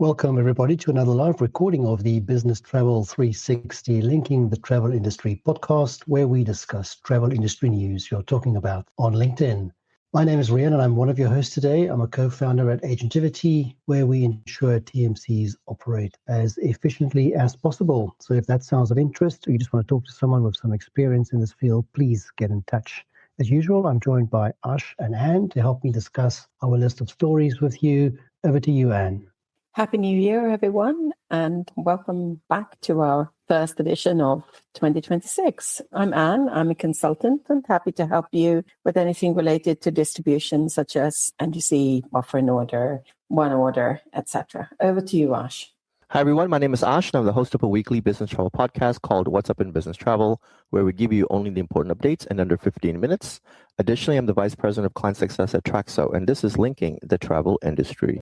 Welcome, everybody, to another live recording of the Business Travel 360 Linking the Travel Industry podcast, where we discuss travel industry news you're talking about on LinkedIn. My name is Rian, and I'm one of your hosts today. I'm a co-founder at Agentivity, where we ensure TMCs operate as efficiently as possible. So if that sounds of interest, or you just want to talk to someone with some experience in this field, please get in touch. As usual, I'm joined by Ash and Anne to help me discuss our list of stories with you. Over to you, Anne. Happy New Year, everyone, and welcome back to our first edition of 2026. I'm Anne. I'm a consultant and happy to help you with anything related to distribution, such as NDC, offer an order, one order, etc. Over to you, Ash. Hi, everyone. My name is Ash, and I'm the host of a weekly business travel podcast called What's Up in Business Travel, where we give you only the important updates in under 15 minutes. Additionally, I'm the Vice President of Client Success at Traxo, and this is Linking the Travel Industry.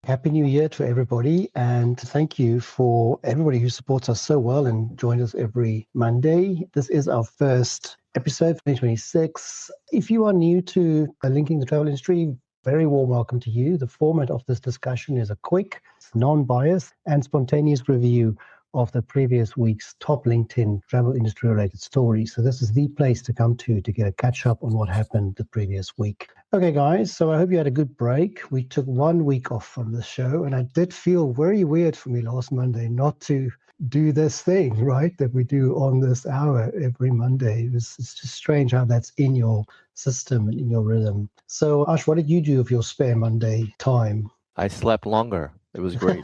Happy New Year to everybody, and thank you for everybody who supports us so well and joins us every Monday. This is our first episode, 2026. If you are new to Linking the Travel Industry, very warm welcome to you. The format of this discussion is a quick, non-biased, and spontaneous review of the previous week's top LinkedIn travel industry related stories. So this is the place to come to get a catch up on what happened the previous week. Okay, guys, so I hope you had a good break. We took 1 week off from the show, and it did feel very weird for me last Monday not to do this thing, right, that we do on this hour every Monday. It's just strange how that's in your system and in your rhythm. So, Ash, what did you do of your spare Monday time? I slept longer. It was great.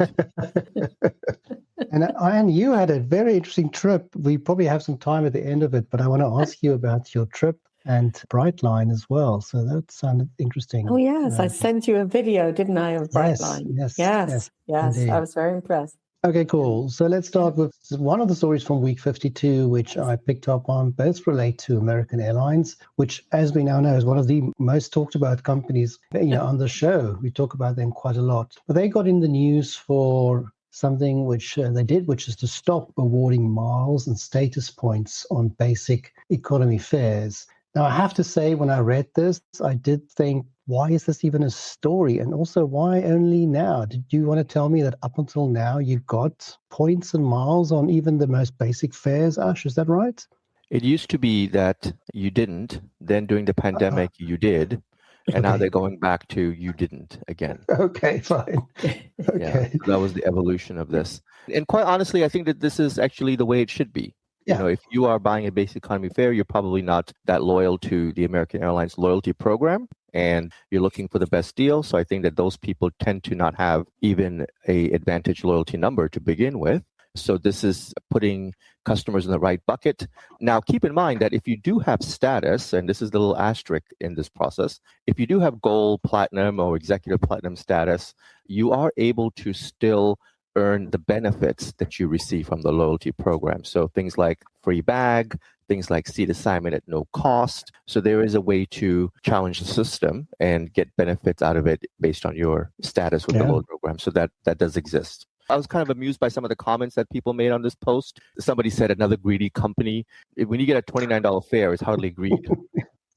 And Ian, you had a very interesting trip. We probably have some time at the end of it, but I want to ask you about your trip and Brightline as well. So that sounded interesting. Oh, yes. I sent you a video, didn't I, of Brightline? Yes. I was very impressed. Okay, cool. So let's start with one of the stories from week 52, which I picked up on. Both relate to American Airlines, which, as we now know, is one of the most talked about companies, on the show. We talk about them quite a lot. But they got in the news for something which they did, which is to stop awarding miles and status points on basic economy fares. Now, I have to say, when I read this, I did think, why is this even a story? And also, why only now? Did you want to tell me that up until now you got points and miles on even the most basic fares, Ash? Is that right? It used to be that you didn't. Then during the pandemic, you did. And now they're going back to you didn't again. Okay, fine. Okay. Yeah, so that was the evolution of this. And quite honestly, I think that this is actually the way it should be. Yeah. If you are buying a basic economy fare, you're probably not that loyal to the American Airlines loyalty program, and you're looking for the best deal. So I think that those people tend to not have even a advantage loyalty number to begin with. So this is putting customers in the right bucket. Now, keep in mind that if you do have status, and this is the little asterisk in this process, if you do have gold, platinum, or executive platinum status, you are able to still earn the benefits that you receive from the loyalty program. So things like free bag, things like seat assignment at no cost. So there is a way to challenge the system and get benefits out of it based on your status with the loyalty program. So that does exist. I was kind of amused by some of the comments that people made on this post. Somebody said another greedy company. When you get a $29 fare, it's hardly greed.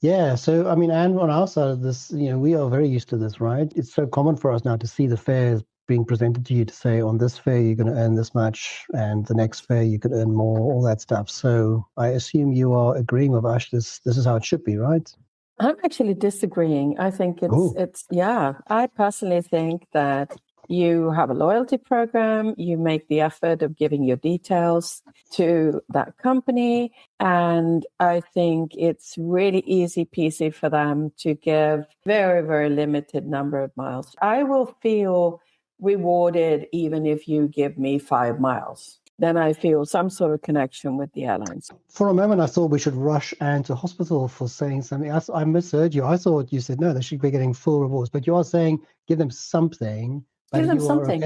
Yeah. So, I mean, and on our side of this, we are very used to this, right? It's so common for us now to see the fares being presented to you to say, on this fare, you're going to earn this much, and the next fare, you could earn more, all that stuff. So I assume you are agreeing with Ash, this is how it should be, right? I'm actually disagreeing. I think I personally think that you have a loyalty program, you make the effort of giving your details to that company, and I think it's really easy peasy for them to give very, very limited number of miles. I will feel rewarded even if you give me 5 miles. Then I feel some sort of connection with the airlines. For a moment, I thought we should rush Anne to hospital for saying something. I misheard you. I thought you said, no, they should be getting full rewards. But you are saying give them something. Give them something.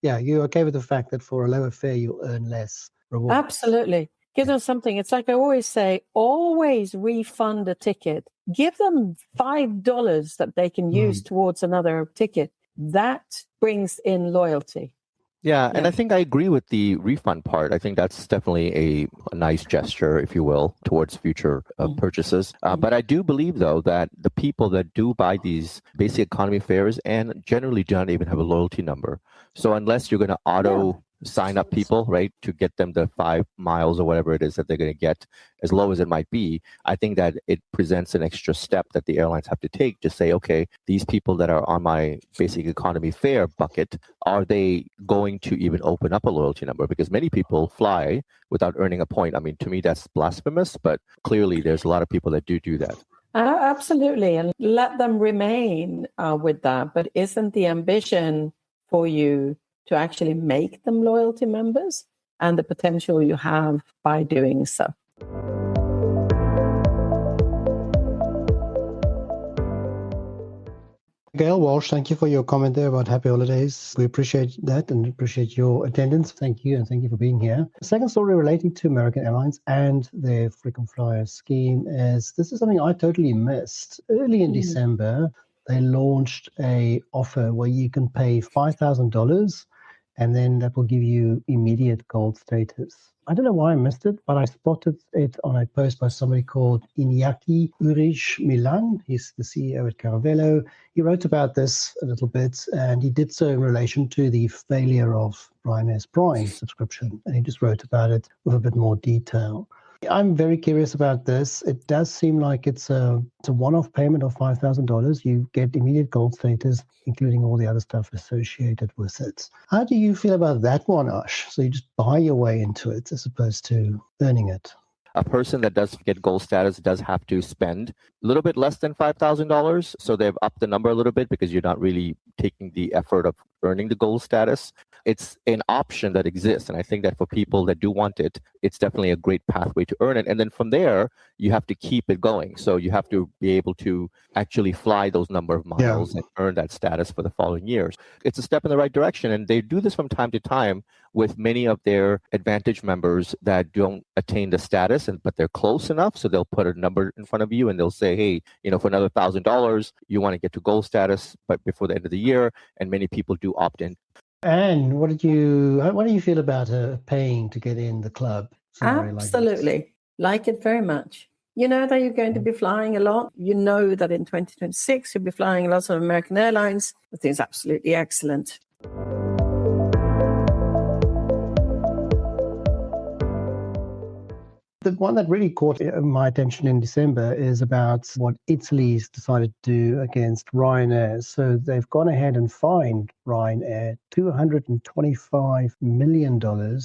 You're okay with the fact that for a lower fare, you'll earn less rewards. Absolutely. Give them something. It's like I always say, always refund a ticket. Give them $5 that they can use towards another ticket. That brings in loyalty. Yeah, and I think I agree with the refund part. I think that's definitely a nice gesture, if you will, towards future purchases. But I do believe, though, that the people that do buy these basic economy fares and generally do not even have a loyalty number. So unless you're going to auto sign up people, right, to get them the 5 miles or whatever it is that they're going to get, as low as it might be, I think that it presents an extra step that the airlines have to take to say, okay, these people that are on my basic economy fare bucket, are they going to even open up a loyalty number? Because many people fly without earning a point. I mean, to me, that's blasphemous, but clearly there's a lot of people that do that. Absolutely. And let them remain with that. But isn't the ambition for you to actually make them loyalty members and the potential you have by doing so? Gail Walsh, thank you for your comment there about happy holidays. We appreciate that and appreciate your attendance. Thank you, and thank you for being here. The second story relating to American Airlines and their frequent flyer scheme is this is something I totally missed. Early in December, they launched a offer where you can pay $5,000 and then that will give you immediate gold status. I don't know why I missed it, but I spotted it on a post by somebody called Iñaki Urich Milan. He's the CEO at Caravelo. He wrote about this a little bit, and he did so in relation to the failure of Ryanair's Prime subscription, and he just wrote about it with a bit more detail. I'm very curious about this. It does seem like it's a one-off payment of $5,000. You get immediate gold status, including all the other stuff associated with it. How do you feel about that one, Ash? So you just buy your way into it as opposed to earning it. A person that does get gold status does have to spend a little bit less than $5,000. So they've upped the number a little bit because you're not really taking the effort of earning the gold status. It's an option that exists. And I think that for people that do want it, it's definitely a great pathway to earn it. And then from there, you have to keep it going. So you have to be able to actually fly those number of miles and earn that status for the following years. It's a step in the right direction. And they do this from time to time with many of their Advantage members that don't attain the status, but they're close enough. So they'll put a number in front of you and they'll say, hey, for another $1,000, you want to get to gold status, but before the end of the year. And many people do opt in. And what do you feel about paying to get in the club? Absolutely. Like it very much. You know that you're going to be flying a lot. You know that in 2026, you'll be flying lots of American Airlines. I think it's absolutely excellent. The one that really caught my attention in December is about what Italy's decided to do against Ryanair. So they've gone ahead and fined Ryanair $225 million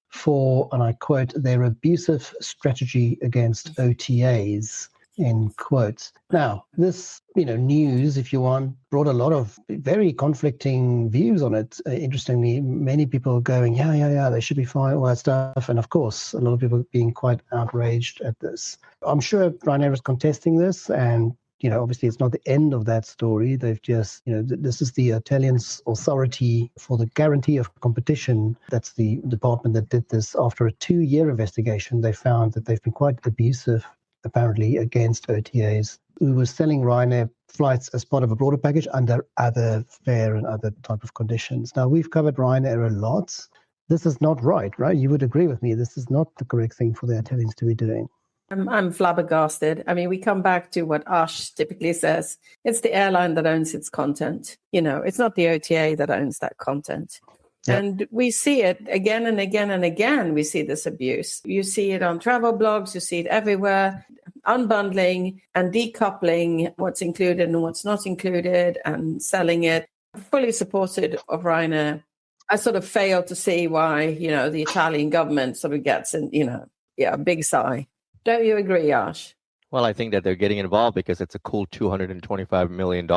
for, and I quote, their abusive strategy against OTAs, end quote. Now, this, news, if you want, brought a lot of very conflicting views on it. Interestingly, many people are going, yeah, they should be fine, all that stuff. And of course, a lot of people being quite outraged at this. I'm sure Ryanair is contesting this, and obviously it's not the end of that story. They've just, this is the Italian Authority for the Guarantee of Competition. That's the department that did this. After a 2-year investigation, they found that they've been quite abusive, apparently, against OTAs who were selling Ryanair flights as part of a broader package under other fare and other type of conditions. Now, we've covered Ryanair a lot. This is not right? You would agree with me. This is not the correct thing for the Italians to be doing. I'm flabbergasted. I mean, we come back to what Ash typically says. It's the airline that owns its content. It's not the OTA that owns that content. Yep. And we see it again and again and again. We see this abuse. You see it on travel blogs. You see it everywhere. Unbundling and decoupling what's included and what's not included and selling it. Fully supported of Ryanair. I sort of fail to see why, the Italian government sort of gets a big sigh. Don't you agree, Ash? Well, I think that they're getting involved because it's a cool $225 million.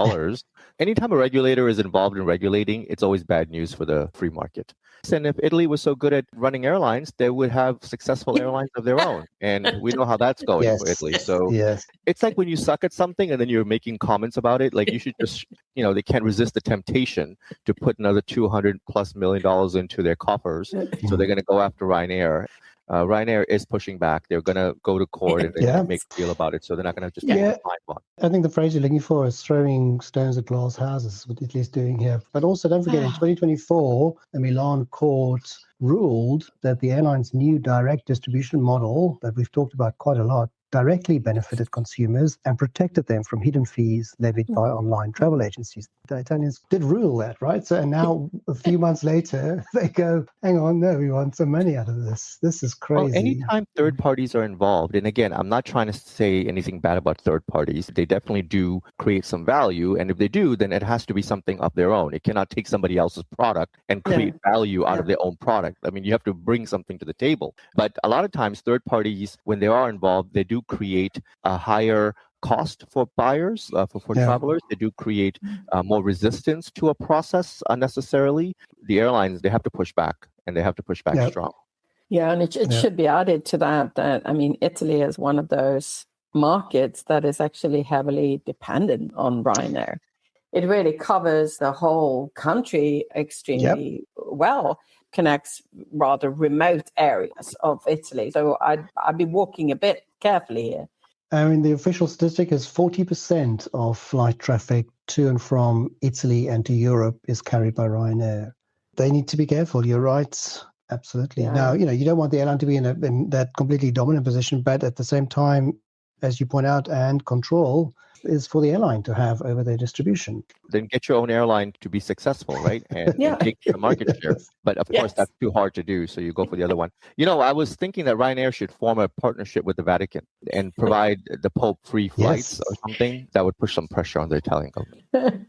Anytime a regulator is involved in regulating, it's always bad news for the free market. And if Italy was so good at running airlines, they would have successful airlines of their own. And we know how that's going for Italy. So it's like when you suck at something and then you're making comments about it, like you should just, they can't resist the temptation to put another $200+ million into their coffers. So they're going to go after Ryanair. Ryanair is pushing back. They're going to go to court and Yeah. make a deal about it. So they're not going to just Yeah. find one. I think the phrase you're looking for is throwing stones at glass houses, what Italy's doing here. But also, don't forget, in 2024, a Milan court ruled that the airline's new direct distribution model that we've talked about quite a lot directly benefited consumers and protected them from hidden fees levied by online travel agencies. The Italians did rule that, right? So, and now a few months later, they go, hang on, no, we want some money out of this. This is crazy. Well, anytime third parties are involved, and again, I'm not trying to say anything bad about third parties. They definitely do create some value. And if they do, then it has to be something of their own. It cannot take somebody else's product and create value out of their own product. I mean, you have to bring something to the table. But a lot of times, third parties, when they are involved, they do create a higher cost for buyers, for travelers. They do create more resistance to a process unnecessarily. The airlines, they have to push back, and they have to push back strong. Yeah, and it should be added to that, I mean, Italy is one of those markets that is actually heavily dependent on Ryanair. It really covers the whole country extremely well, connects rather remote areas of Italy. So I'd be walking a bit carefully here. I mean, the official statistic is 40% of flight traffic to and from Italy and to Europe is carried by Ryanair. They need to be careful. You're right. Absolutely. Yeah. Now, you don't want the airline to be in that completely dominant position, but at the same time, as you point out, and control is for the airline to have over their distribution. Then get your own airline to be successful, right? And take the market share. But of course, that's too hard to do. So you go for the other one. I was thinking that Ryanair should form a partnership with the Vatican and provide the Pope free flights or something that would push some pressure on the Italian government.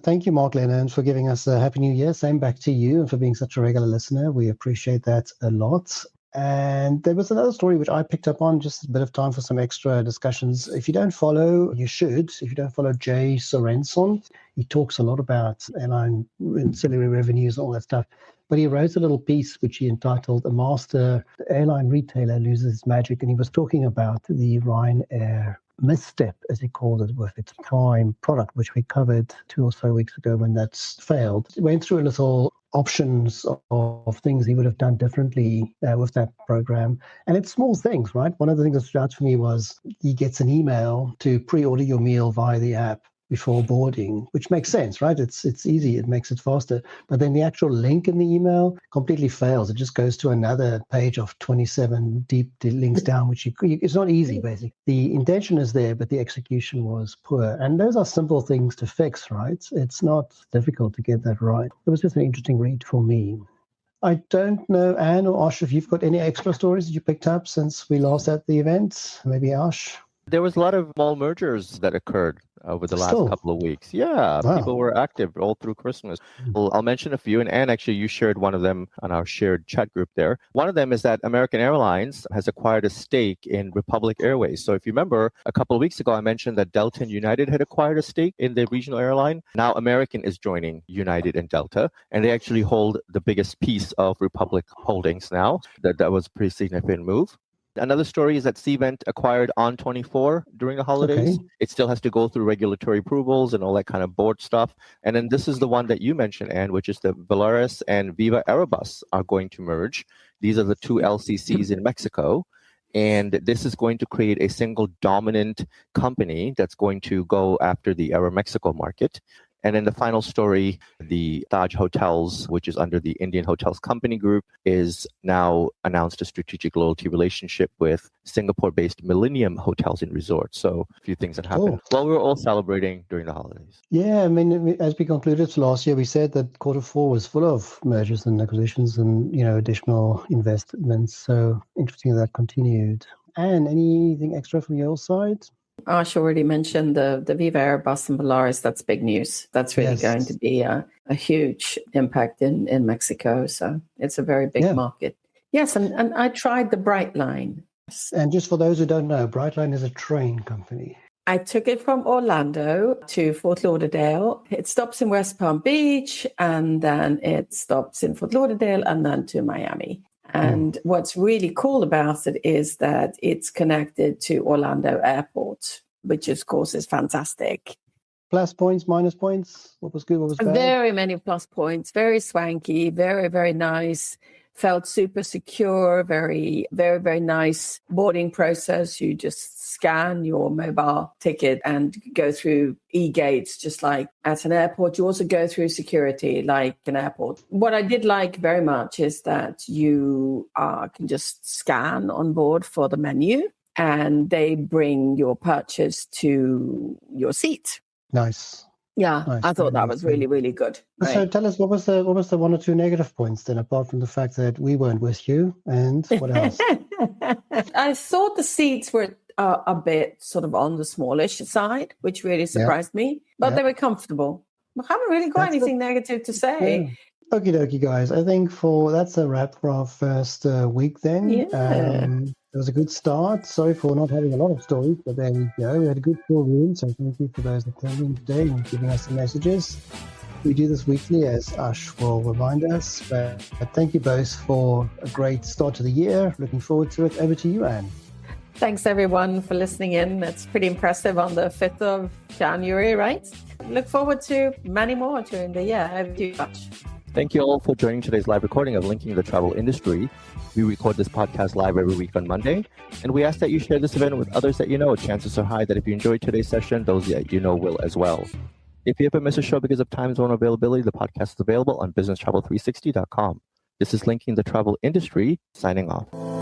Thank you, Mark Lennon, for giving us a Happy New Year. Same back to you, and for being such a regular listener. We appreciate that a lot. And there was another story which I picked up on, just a bit of time for some extra discussions. If you don't follow, you should. If you don't follow Jay Sorenson, he talks a lot about airline ancillary revenues and all that stuff. But he wrote a little piece which he entitled "A Master Airline Retailer Loses Its Magic," and he was talking about the Ryanair misstep, as he called it, with its Prime product, which we covered 2 or so weeks ago when that's failed. It went through a little options of things he would have done differently with that program. And it's small things, right? One of the things that stood out for me was he gets an email to pre-order your meal via the app before boarding, which makes sense, right? It's easy. It makes it faster. But then the actual link in the email completely fails. It just goes to another page of 27 deep links down, which it's not easy, basically. The intention is there, but the execution was poor. And those are simple things to fix, right? It's not difficult to get that right. It was just an interesting read for me. I don't know, Anne or Ash, if you've got any extra stories that you picked up since we last at the event. Maybe Ash? There was a lot of small mergers that occurred over the last couple of weeks. Yeah, people were active all through Christmas. Well, I'll mention a few, and Anne, actually, you shared one of them on our shared chat group there. One of them is that American Airlines has acquired a stake in Republic Airways. So if you remember, a couple of weeks ago, I mentioned that Delta and United had acquired a stake in the regional airline. Now American is joining United and Delta, and they actually hold the biggest piece of Republic Holdings now. That was a pretty significant move. Another story is that Cvent acquired On24 during the holidays. Okay. It still has to go through regulatory approvals and all that kind of board stuff. And then this is the one that you mentioned, Anne, which is the Volaris and Viva Aerobus are going to merge. These are the 2 LCCs in Mexico. And this is going to create a single dominant company that's going to go after the Aeromexico market. And then the final story, the Taj Hotels, which is under the Indian Hotels Company Group, is now announced a strategic loyalty relationship with Singapore-based Millennium Hotels and Resorts. So a few things that happened while we were all celebrating during the holidays. Yeah, I mean, as we concluded last year, we said that Q4 was full of mergers and acquisitions and, additional investments. So interesting that continued. Anne, anything extra from your side? Ash already mentioned the Viva Aerobus and Volaris. That's big news. That's really going to be a huge impact in Mexico. So it's a very big market. Yes, and I tried the Brightline. And just for those who don't know, Brightline is a train company. I took it from Orlando to Fort Lauderdale. It stops in West Palm Beach, and then it stops in Fort Lauderdale, and then to Miami. And what's really cool about it is that it's connected to Orlando Airport, which of course is fantastic. plus points, minus points? What was good? What was bad? Very many plus points. Very swanky. Very, very nice. Felt super secure. Very, very, very nice boarding process. You just scan your mobile ticket and go through e-gates just like at an airport. You also go through security like an airport. What I did like very much is that you can just scan on board for the menu and they bring your purchase to your seat. Nice. Yeah, Nice. I thought that was really, really good. Right. So tell us, what was the 1 or 2 negative points then, apart from the fact that we weren't with you, and what else? I thought the seats were a bit sort of on the smallish side, which really surprised me, but they were comfortable. I haven't really got anything negative to say. Yeah. Okie dokie, guys. I think that's a wrap for our first week then. Yeah. It was a good start. Sorry for not having a lot of stories, but there we go. We had a good full room, so thank you for those that came in today and giving us the messages. We do this weekly, as Ash will remind us. But thank you both for a great start to the year. Looking forward to it. Over to you, Anne. Thanks, everyone, for listening in. That's pretty impressive on the 5th of January, right? Look forward to many more during the year. Over to you, Ash. Thank you all for joining today's live recording of Linking the Travel Industry. We record this podcast live every week on Monday, and we ask that you share this event with others that you know. Chances are high that if you enjoyed today's session, those that you know will as well. If you ever miss a show because of time zone availability, the podcast is available on businesstravel360.com. This is Linking the Travel Industry, signing off.